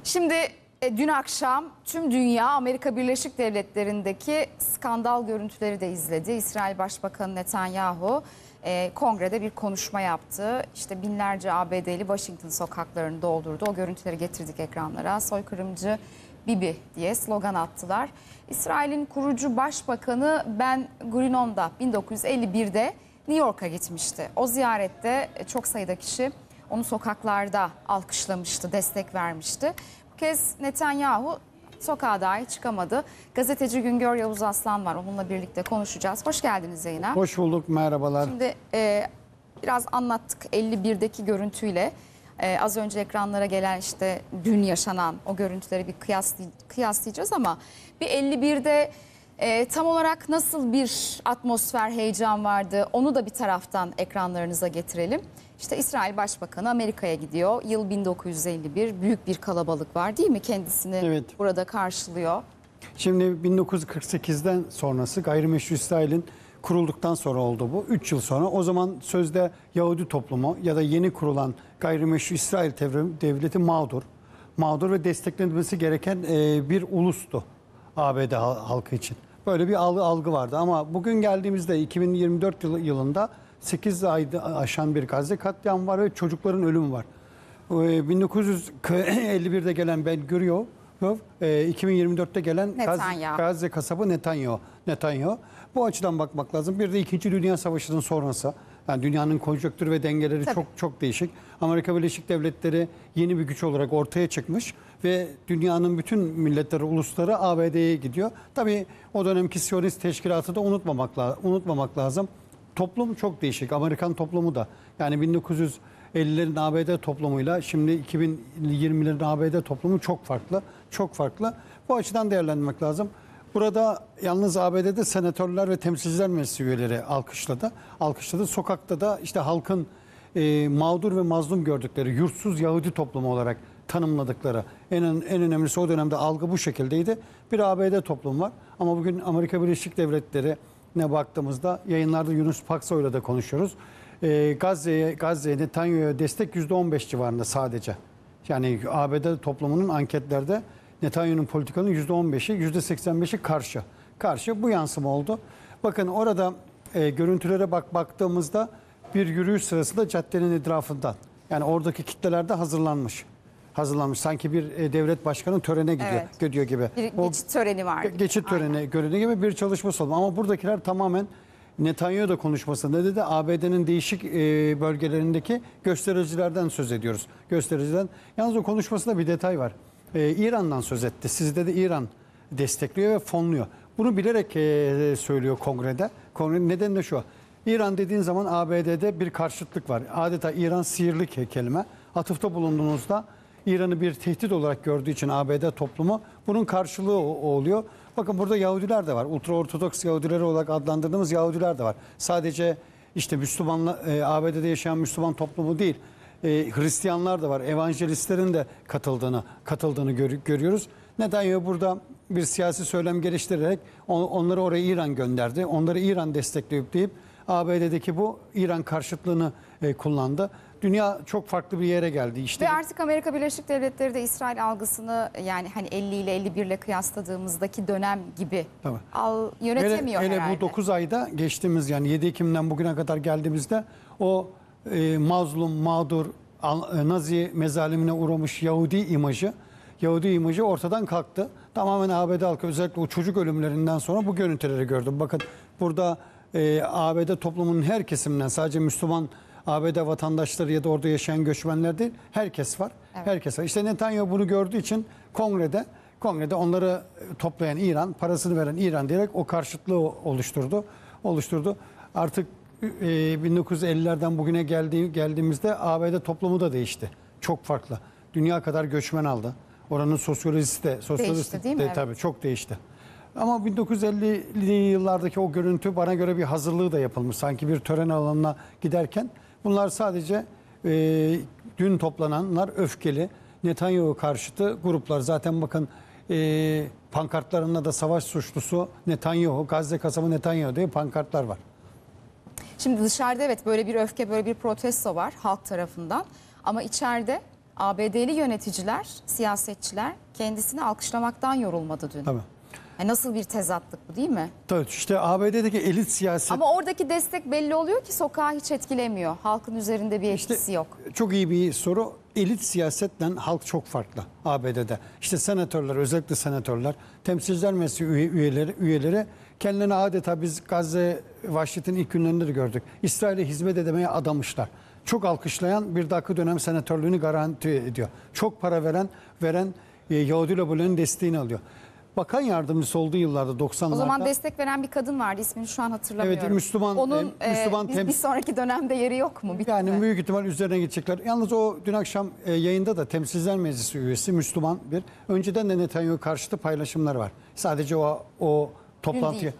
Şimdi dün akşam tüm dünya Amerika Birleşik Devletleri'ndeki skandal görüntüleri de izledi. İsrail Başbakanı Netanyahu kongrede bir konuşma yaptı. İşte binlerce ABD'li Washington sokaklarını doldurdu. O görüntüleri getirdik ekranlara. Soykırımcı Bibi diye slogan attılar. İsrail'in kurucu başbakanı Ben Gurion'da 1951'de New York'a gitmişti. O ziyarette çok sayıda kişi onu sokaklarda alkışlamıştı, destek vermişti. Bu kez Netanyahu sokağa dahi çıkamadı. Gazeteci Güngör Yavuz Aslan var. Onunla birlikte konuşacağız. Hoş geldiniz yayına. Hoş bulduk, merhabalar. Şimdi biraz anlattık 51'deki görüntüyle. Az önce ekranlara gelen işte dün yaşanan o görüntüleri bir kıyaslayacağız ama bir 51'de tam olarak nasıl bir atmosfer, heyecan vardı onu da bir taraftan ekranlarınıza getirelim. İşte İsrail Başbakanı Amerika'ya gidiyor. Yıl 1951, büyük bir kalabalık var değil mi? Kendisini burada karşılıyor. Şimdi 1948'den sonrası gayrimeşru İsrail'in kurulduktan sonra oldu bu. 3 yıl sonra o zaman sözde Yahudi toplumu ya da yeni kurulan gayrimeşru İsrail devleti mağdur ve desteklenmesi gereken bir ulustu ABD halkı için. Böyle bir algı vardı ama bugün geldiğimizde 2024 yılında 8 ayda aşan bir Gazze katliamı var ve çocukların ölümü var. 1951'de gelen Ben Gurion, 2024'te gelen Gazze kasabı Netanyahu. Bu açıdan bakmak lazım. Bir de 2. Dünya Savaşı'nın sonrası. Yani dünyanın konjonktürü ve dengeleri çok değişik. Amerika Birleşik Devletleri yeni bir güç olarak ortaya çıkmış ve dünyanın bütün milletleri, ulusları ABD'ye gidiyor. Tabii o dönemki Siyonist teşkilatı da unutmamak lazım. Toplum çok değişik. Amerikan toplumu da. Yani 1950'lerin ABD toplumuyla şimdi 2020'lerin ABD toplumu çok farklı. Çok farklı. Bu açıdan değerlendirmek lazım. Burada yalnız ABD'de senatörler ve temsilciler meclisi üyeleri alkışladı. Sokakta da işte halkın mağdur ve mazlum gördükleri, yurtsuz Yahudi toplumu olarak tanımladıkları, en önemlisi o dönemde algı bu şekildeydi. Bir ABD toplumu var ama bugün Amerika Birleşik Devletleri'ne baktığımızda yayınlarda Yunus Paksoy'la da konuşuyoruz. Gazze'ye Netanyahu'ya destek %15 civarında sadece. Yani ABD toplumunun anketlerde Netanyahu'nun politikanın %15'i, %85'i karşı. Bu yansıma oldu. Bakın orada görüntülere baktığımızda bir yürüyüş sırasında caddenin etrafından, yani oradaki kitleler de hazırlanmış. Sanki bir devlet başkanı törene gidiyor gibi. Bir geçit töreni var. Geçit töreni gibi bir çalışması oldu. Ama buradakiler tamamen Netanyahu da konuşmasında dedi, ABD'nin değişik bölgelerindeki göstericilerden söz ediyoruz. Göstericiden. Yalnız o konuşmasında bir detay var. İran'dan söz etti. Sizde de İran destekliyor ve fonluyor. Bunu bilerek söylüyor kongrede. Kongrenin nedeni de şu. İran dediğin zaman ABD'de bir karşıtlık var. Adeta İran sihirli kelime. Atıfta bulunduğunuzda İran'ı bir tehdit olarak gördüğü için ABD toplumu bunun karşılığı oluyor. Bakın burada Yahudiler de var. Ultraortodoks Yahudileri olarak adlandırdığımız Yahudiler de var. Sadece işte ABD'de yaşayan Müslüman toplumu değil. Hristiyanlar da var. Evangelistlerin de katıldığını görüyoruz. Netanyahu burada bir siyasi söylem geliştirerek onları oraya İran gönderdi. Onları İran destekliyor deyip ABD'deki bu İran karşıtlığını kullandı. Dünya çok farklı bir yere geldi. İşte ve artık Amerika Birleşik Devletleri de İsrail algısını yani hani 50 ile 51 ile kıyasladığımızdaki dönem gibi yönetemiyor hele herhalde. Bu 9 ayda geçtiğimiz yani 7 Ekim'den bugüne kadar geldiğimizde o mazlum, mağdur, Nazi mezalimine uğramış Yahudi imajı ortadan kalktı. Tamamen ABD halkı, özellikle o çocuk ölümlerinden sonra bu görüntüleri gördüm. Bakın burada ABD toplumunun her kesiminden, sadece Müslüman ABD vatandaşları ya da orada yaşayan göçmenler değil, herkes var. Evet. Herkes var. İşte Netanyahu bunu gördüğü için kongrede onları toplayan İran, parasını veren İran diyerek o karşıtlığı oluşturdu. Artık 1950'lerden bugüne geldiğimizde ABD toplumu da değişti. Çok farklı. Dünya kadar göçmen aldı. Oranın sosyolojisi de değil mi? Tabii çok değişti. Ama 1950'li yıllardaki o görüntü bana göre bir hazırlığı da yapılmış. Sanki bir tören alanına giderken bunlar sadece dün toplananlar öfkeli, Netanyahu karşıtı gruplar. Zaten bakın pankartlarında da savaş suçlusu Netanyahu, Gazze kasabı Netanyahu diye pankartlar var. Şimdi dışarıda evet böyle bir öfke, böyle bir protesto var halk tarafından. Ama içeride ABD'li yöneticiler, siyasetçiler kendisini alkışlamaktan yorulmadı dün. Tabii. Nasıl bir tezatlık bu, değil mi? Tabii işte ABD'deki elit siyaset... Ama oradaki destek belli oluyor ki sokağı hiç etkilemiyor. Halkın üzerinde bir etkisi yok. Çok iyi bir soru. Elit siyasetle halk çok farklı ABD'de. İşte senatörler, özellikle senatörler, temsilciler meclisi üyeleri kendilerine adeta biz Gazze vahşetinin ilk günlerinde de gördük. İsrail'e hizmet edemeye adamışlar. Çok alkışlayan bir dahaki dönem senatörlüğünü garanti ediyor. Çok para veren Yahudi lobilerinin desteğini alıyor. Bakan yardımcısı olduğu yıllarda 90'larda. O zaman destek veren bir kadın vardı. İsmini şu an hatırlamıyorum. Evet, Müslüman. Onun Müslüman bir sonraki dönemde yeri yok mu? Bitti yani mi? büyük ihtimal üzerine gidecekler. Yalnız o dün akşam yayında da Temsilciler Meclisi üyesi Müslüman bir. Önceden de Netanyahu karşıtı paylaşımlar var. Sadece o toplantıya.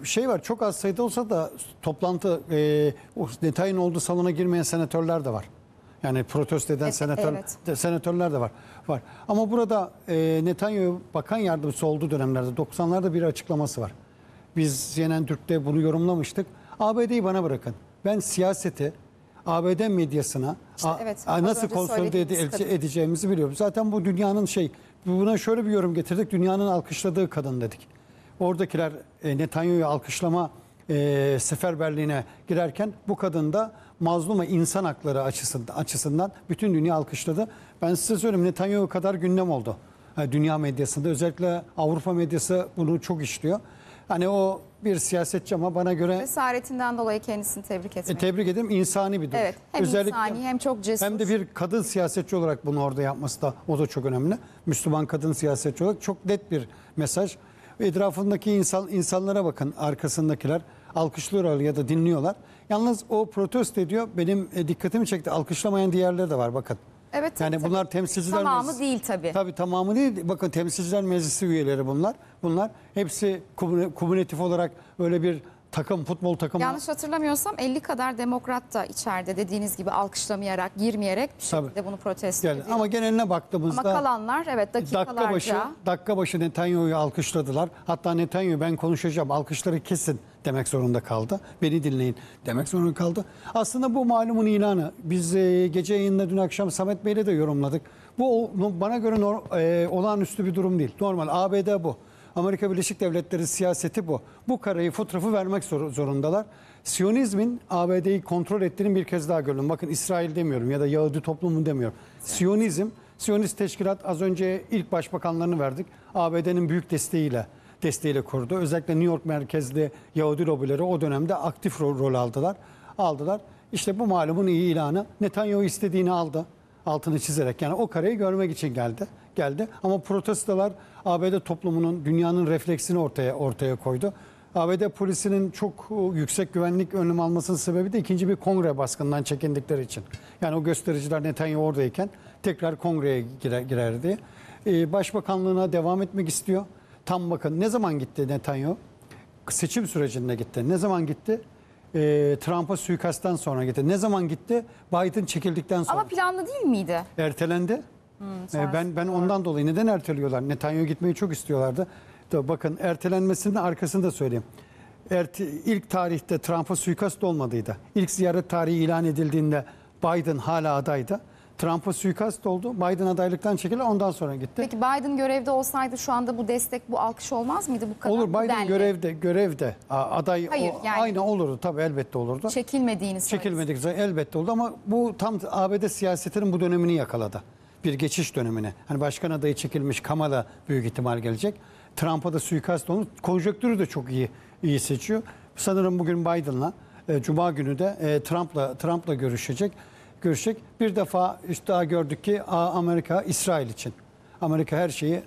Şey var, çok az sayıda olsa da toplantı Netanyahu'nun olduğu salona girmeyen senatörler de var. Yani protesto eden senatörler de var. Ama burada Netanyahu bakan yardımcısı olduğu dönemlerde 90'larda bir açıklaması var. Biz CNN Türk'te bunu yorumlamıştık. ABD'yi bana bırakın. Ben siyaseti ABD medyasına nasıl konsolide edeceğimizi biliyorum. Zaten bu dünyanın buna şöyle bir yorum getirdik. Dünyanın alkışladığı kadın dedik. Oradakiler Netanyahu'yu alkışlama seferberliğine girerken bu kadın da mazlum ve insan hakları açısından bütün dünya alkışladı. Ben size söyleyeyim, Netanyahu kadar gündem oldu. Dünya medyasında, özellikle Avrupa medyası bunu çok işliyor. Hani o bir siyasetçi ama bana göre... Cesaretinden dolayı kendisini tebrik etmek. Tebrik ederim. İnsani bir durum. Evet, hem insani hem çok cesur. Hem de bir kadın siyasetçi olarak bunu orada yapması da o da çok önemli. Müslüman kadın siyasetçi olarak çok net bir mesaj. Etrafındaki insanlara bakın, arkasındakiler alkışlıyorlar ya da dinliyorlar. Yalnız o protesto ediyor. Benim dikkatimi çekti. Alkışlamayan diğerleri de var bakın. Evet, yani tabii. Bunlar temsilciler tamamı meclisi. Değil tabii. Tabii tamamı değil. Bakın temsilciler meclisi üyeleri bunlar. Bunlar hepsi kumülatif olarak öyle bir futbol takımı. Yanlış hatırlamıyorsam 50 kadar demokrat da içeride dediğiniz gibi alkışlamayarak, girmeyerek bir şekilde bunu protesto ediyor. Ama geneline baktığımızda... Ama kalanlar dakikalarca... Dakika başı Netanyahu'yu alkışladılar. Hatta Netanyahu ben konuşacağım, alkışları kesin demek zorunda kaldı. Beni dinleyin demek zorunda kaldı. Aslında bu malumun ilanı. Biz gece yayında dün akşam Samet Bey'le de yorumladık. Bu bana göre olağanüstü bir durum değil. Normal ABD bu. Amerika Birleşik Devletleri siyaseti bu. Bu karayı, fotoğrafı vermek zorundalar. Siyonizmin ABD'yi kontrol ettiğini bir kez daha gördüm. Bakın İsrail demiyorum ya da Yahudi toplumu demiyorum. Siyonist teşkilat, az önce ilk başbakanlarını verdik. ABD'nin büyük desteğiyle kurdu. Özellikle New York merkezli Yahudi lobileri o dönemde aktif rol aldılar. İşte bu malumun iyi ilanı. Netanyahu istediğini aldı. Altını çizerek, yani o kareyi görmek için geldi. Ama protestolar ABD toplumunun, dünyanın refleksini ortaya koydu. ABD polisinin çok yüksek güvenlik önlem almasının sebebi de ikinci bir kongre baskından çekindikleri için. Yani o göstericiler Netanyahu oradayken tekrar kongreye girer diye. Başbakanlığına devam etmek istiyor. Tam bakın ne zaman gitti Netanyahu? Seçim sürecinde gitti. Ne zaman gitti? Trump'a suikasttan sonra gitti. Ne zaman gitti? Biden çekildikten sonra. Ama planlı değil miydi? Ertelendi. Ben ondan dolayı neden erteliyorlar? Netanyahu gitmeyi çok istiyorlardı. Bakın ertelenmesinin arkasını da söyleyeyim. İlk tarihte Trump'a suikast olmadıydı. İlk ziyaret tarihi ilan edildiğinde Biden hala adaydı. Trump'a suikast oldu. Biden adaylıktan çekildi. Ondan sonra gitti. Peki Biden görevde olsaydı şu anda bu destek, bu alkış olmaz mıydı bu kadar? Olur, Biden görevde aday. Hayır, yani aynı olurdu tabii, elbette olurdu. Çekilmediğiniz elbette oldu ama bu tam ABD siyasetinin bu dönemini yakaladı. Bir geçiş dönemine. Hani başkan adayı çekilmiş, Kamala büyük ihtimal gelecek. Trump'a da suikast olmuş. Konjonktürü de çok iyi seçiyor. Sanırım bugün Biden'la Cuma günü de Trump'la görüşecek. Bir defa daha gördük ki Amerika İsrail için. Amerika her şeyi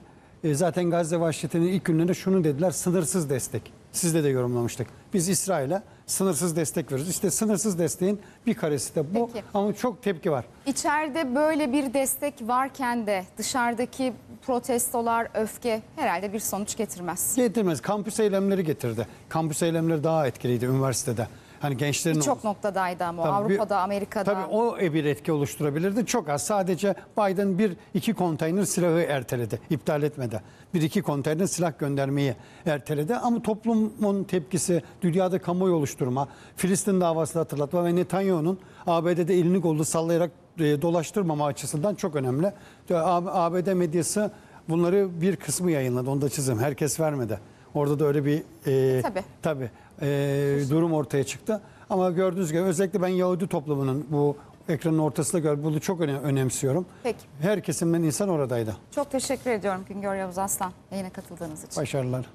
zaten Gazze vahşetinin ilk günlerinde şunu dediler: sınırsız destek. Sizle de yorumlamıştık. Biz İsrail'e sınırsız destek veriyoruz. İşte sınırsız desteğin bir karesi de bu. Peki. Ama çok tepki var. İçeride böyle bir destek varken de dışarıdaki protestolar, öfke herhalde bir sonuç getirmez. Getirmez. Kampüs eylemleri getirdi. Kampüs eylemleri daha etkiliydi üniversitede. Hani gençlerin Birçok noktadaydı ama o. Tabii Avrupa'da, Amerika'da. Tabii o bir etki oluşturabilirdi. Çok az. Sadece Biden 1-2 konteyner silahı erteledi. İptal etmedi. 1-2 konteyner silah göndermeyi erteledi. Ama toplumun tepkisi, dünyada kamuoyu oluşturma, Filistin davasını hatırlatma ve Netanyahu'nun ABD'de elini kolunu sallayarak dolaştırmama açısından çok önemli. ABD medyası bunları bir kısmı yayınladı. Onu da çizim. Herkes vermedi. Orada da öyle bir tabii durum ortaya çıktı. Ama gördüğünüz gibi özellikle ben Yahudi toplumunun bu ekranın ortasında bunu çok önemsiyorum. Peki. Her kesimden insan oradaydı. Çok teşekkür ediyorum Güngör Yavuz Aslan yayına katıldığınız için. Başarılar.